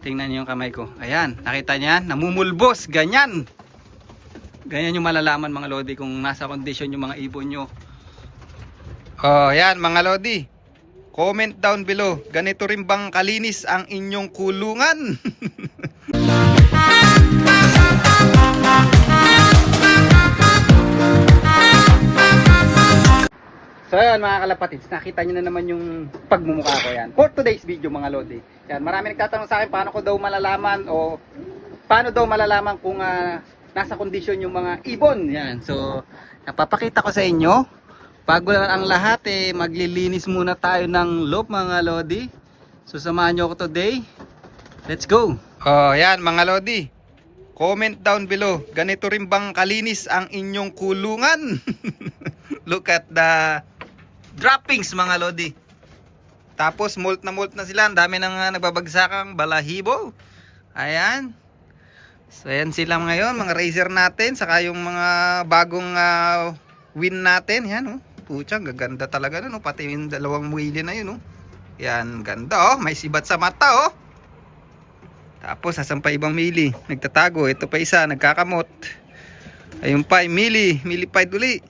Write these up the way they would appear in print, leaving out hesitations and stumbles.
Tingnan niyo yung kamay ko. Ayan, nakita niya, namumulbos, ganyan. Ganyan yung malalaman mga lodi kung nasa kondisyon yung mga ibon nyo. Oh, ayan mga lodi. Comment down below. Ganito rin bang kalinis ang inyong kulungan? So ayan mga kalapatids, nakita nyo na naman yung pagmumukha ko yan. For today's video mga lodi. Yan, marami nagtatanong sa akin paano ko daw malalaman o paano daw malalaman kung nasa kondisyon yung mga ibon. Yan, so napapakita ko sa inyo. Bago ang lahat maglilinis muna tayo ng loob mga lodi. So samahan nyo ako today. Let's go! Oh yan mga lodi. Comment down below. Ganito rin bang kalinis ang inyong kulungan? Look at the droppings mga lodi. Tapos molt na sila. Ang dami nang nagbabagsakang balahibo. Ayan. So ayan sila ngayon, mga racer natin. Saka yung mga bagong win natin. Yan oh. Pucha, gaganda talaga no. Pati yung dalawang wheel na yun oh. Yan, ganda oh. May sibat sa mata oh. Tapos asan pa ibang mili. Nagtatago. Ito pa isa, nagkakamot. Ayun pa, mili fight uli.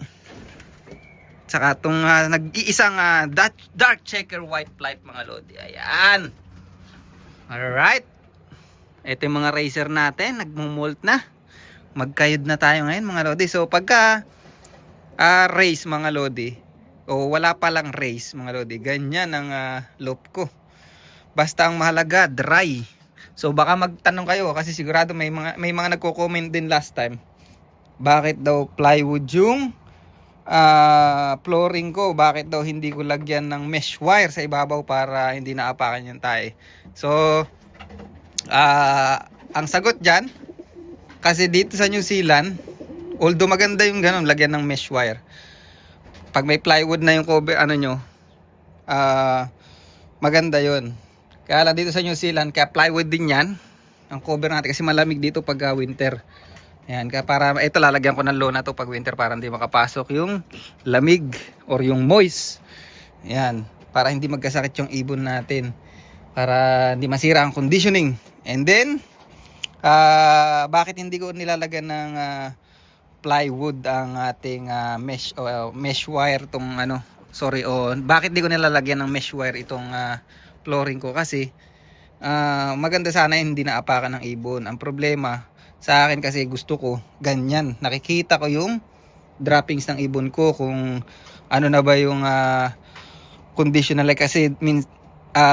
Saka itong nag-iisang dark checker white flight mga lodi. Ayan. Alright. Ito yung mga racer natin. Nagmumolt na. Magkayod na tayo ngayon mga lodi. So pagka race mga lodi. O wala palang race mga lodi. Ganyan ang loop ko. Basta ang mahalaga dry. So baka magtanong kayo. Kasi sigurado may mga nagko-comment din last time. Bakit daw plywood yung flooring ko, bakit daw hindi ko lagyan ng mesh wire sa ibabaw para hindi naapakan yung tae. So ang sagot dyan, kasi dito sa New Zealand, although maganda yung ganun, lagyan ng mesh wire, pag may plywood na yung cover nyo, maganda yun. Kaya lang dito sa New Zealand, kaya plywood din yan ang cover natin kasi malamig dito pag winter. Ayan, kaya para ito lalagyan ko ng lona to pag winter para hindi makapasok yung lamig or yung moist. Ayan, para hindi magkasakit yung ibon natin. Para hindi masira ang conditioning. And then, bakit hindi ko nilalagyan ng plywood ang ating mesh wire tong bakit hindi ko nilalagyan ng mesh wire itong flooring ko kasi maganda sana hindi naapakan ng ibon. Ang problema sa akin kasi gusto ko ganyan, nakikita ko yung droppings ng ibon ko kung ano na ba yung conditional kasi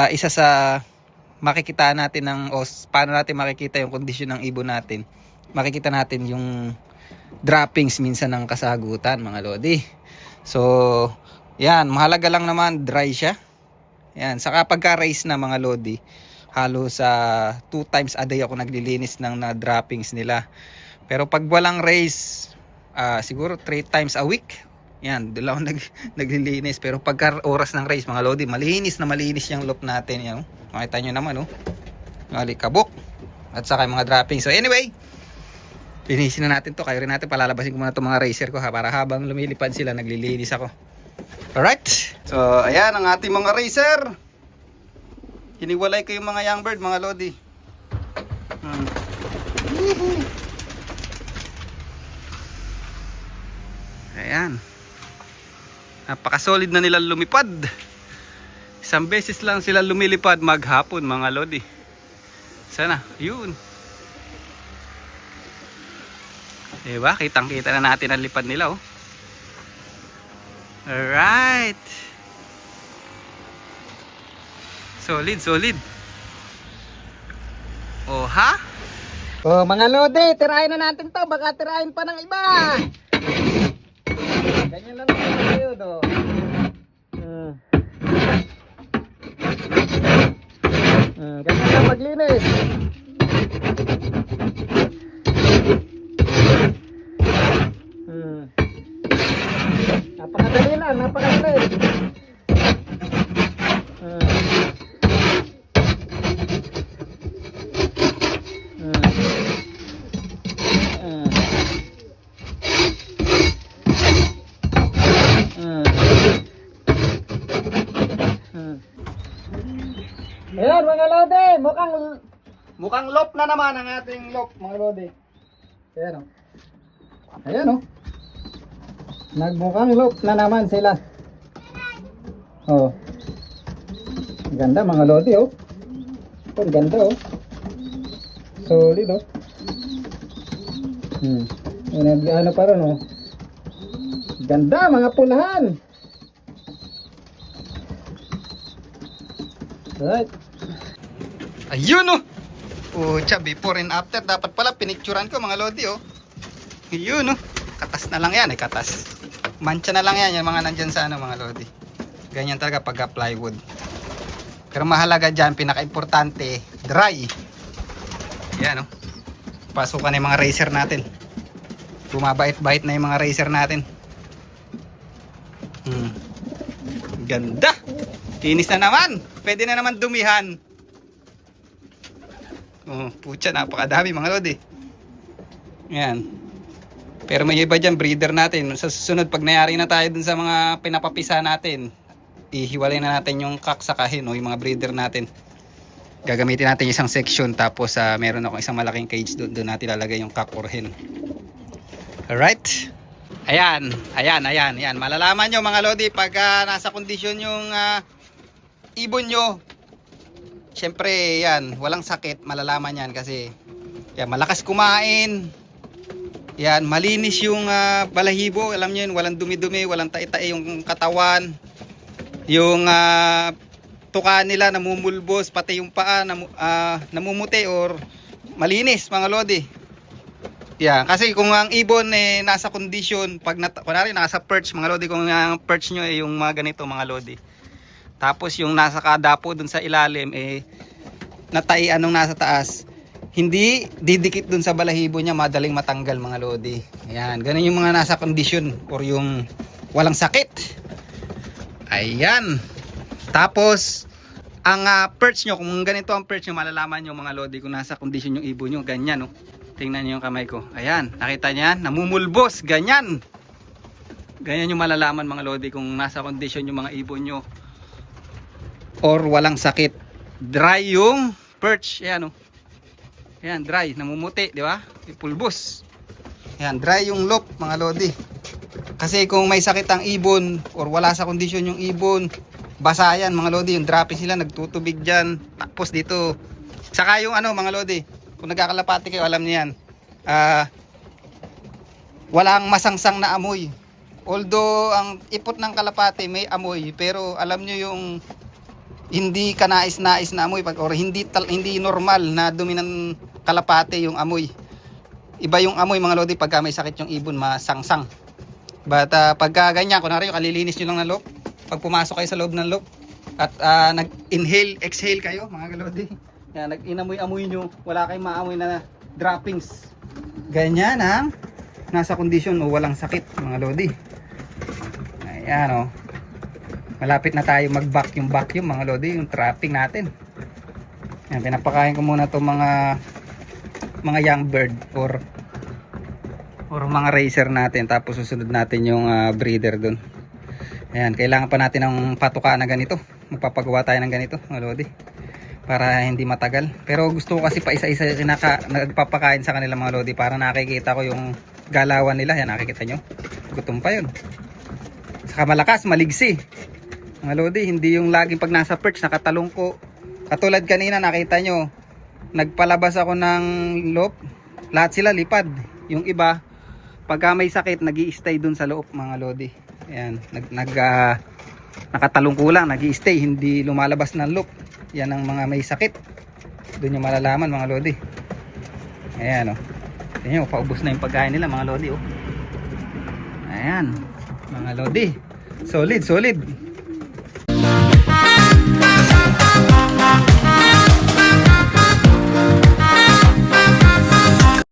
isa sa makikita natin paano natin makikita yung condition ng ibon natin, makikita natin yung droppings minsan ng kasagutan mga lodi. So yan, mahalaga lang naman dry siya. Yan, saka pagka race na mga lodi, halos 2 times a day ako naglilinis ng droppings nila. Pero pag walang race, siguro 3 times a week. Yan, doon lang naglilinis. Pero pagka oras ng race mga lodi, malinis na malinis yung loop natin. Yan, makita nyo naman oh. Yung alikabok. At saka yung mga droppings. So anyway, linisin na natin to. Kaya rin natin palalabasin ko muna itong mga racer ko para habang lumilipad sila, naglilinis ako. Alright. So ayan ang ating mga racer. Hiniwalay ko yung mga young bird mga lodi. Ayan. Napaka-solid na nila lumipad. Isang beses lang sila lumilipad maghapon mga lodi. Sana, yun. Diba? Kitang-kita na natin ang lipad nila oh. Alright. Solid. Oh, ha? Oh, mga lodi, tirahin na natin to. Baka tirahin pa ng iba. Ganyan lang tayo, do. Ganyan lang maglinis. Napakadali lang, napakadali. Ayan mga lodi, mukhang Mukhang loop na naman ang ating loop, mga lodi. Ayan o. Ayan o. Nagmukhang loop na naman sila. Oh. Ganda mga lodi oh. Oh, ganda oh. Solid oh. Ano pa rin oh. Ganda mga pulahan. Right. Ayun oh. Oh, before and after dapat pala pinicturean ko mga lodi oh. Ayun oh. Katas na lang yan katas. Mancha na lang yan yung mga nandyan sa ano mga lodi. Ganyan talaga pagka plywood. Pero mahalaga dyan, pinaka-importante, dry. Yan oh. Pasukan na yung mga racer natin. Bumabait-bait na yung mga racer natin. Ganda. Kinis na naman. Pwede na naman dumihan. Oh, putya, napakadami mga lodi. Yan. Pero may iba dyan, breeder natin. Sa susunod, pag nayari na tayo dun sa mga pinapapisa natin, ihiwalay na natin yung kak sa kahin o yung mga breeder natin. Gagamitin natin isang section, tapos meron akong isang malaking cage doon natin lalagay yung kak or hen. Alright. Ayan. Malalaman nyo mga lodi pag nasa kondisyon yung ibon nyo. Siyempre yan, walang sakit, malalaman yan kasi yan, malakas kumain. Yan, malinis yung balahibo, alam niyo yun, walang dumi-dumi, walang tai-tai yung katawan. Yung tuka nila namumulbos, pati yung paa namumuti or malinis mga lodi. Yan, kasi kung ang ibon nasa kondisyon, pag kunwari nasa perch mga lodi, kung ang perch nyo yung mga ganito mga lodi. Tapos yung nasa kadapo dun sa ilalim nataian nung nasa taas, hindi didikit dun sa balahibo niya, madaling matanggal mga lodi. Ayan, ganun yung mga nasa kondisyon or yung walang sakit. Ayan. Tapos ang perch nyo, kung ganito ang perch nyo, malalaman nyo mga lodi kung nasa kondisyon yung ibon nyo. Ganyan oh. Tingnan nyo yung kamay ko. Ayan, nakita nyo yan, namumulbos, ganyan. Ganyan yung malalaman mga lodi kung nasa kondisyon yung mga ibon nyo or walang sakit. Dry yung perch. Ayan oh. Ayan, dry, namumuti, di ba? Pulbos. Ayan, dry yung loop mga lodi. Kasi kung may sakit ang ibon or wala sa kondisyon yung ibon, basa yan mga lodi, yung dropping sila, nagtutubig dyan. Tapos dito, saka yung ano mga lodi, kung nagkakalapati kayo, alam niyo yan, walang masangsang na amoy. Although ang ipot ng kalapati may amoy, pero alam niyo yung hindi kanais-nais na amoy or hindi normal na dumi ng kalapati yung amoy. Iba yung amoy mga lodi pagka may sakit yung ibon, masangsang. But pagka ganyan, kunwari kalilinis nyo lang ng loob, pag pumasok kayo sa loob ng loob at nag-inhale, exhale kayo mga lodi, yan, nag-inamoy-amoy nyo, wala kayong maamoy na droppings. Ganyan ang nasa kondisyon o walang sakit mga lodi. Ayan o. Malapit na tayo mag-vacuum mga lodi, yung trapping natin. Yan, pinapakain ko muna itong mga young bird or mga racer natin, tapos susunod natin yung breeder dun. Ayan, kailangan pa natin ng patuka na ganito. Magpapagawa tayo ng ganito mga lodi para hindi matagal. Pero gusto ko kasi pa isa-isa nagpapakain sa kanila mga lodi para nakikita ko yung galawan nila. Yan, nakikita nyo, gutom pa yun. Saka malakas, maligsi mga lodi, hindi yung laging pag nasa perch nakatalong ko. Katulad kanina nakita nyo, nagpalabas ako ng loop, lahat sila lipad. Yung iba pagka may sakit nag-i-stay dun sa loob mga lodi. Ayan, nakatalong ko lang, nag-i-stay, hindi lumalabas ng loop. Yan ang mga may sakit, dun yung malalaman mga lodi. Ayan o, tingnan nyo, paubos na yung pagkain nila mga lodi oh. Ayan mga lodi, solid.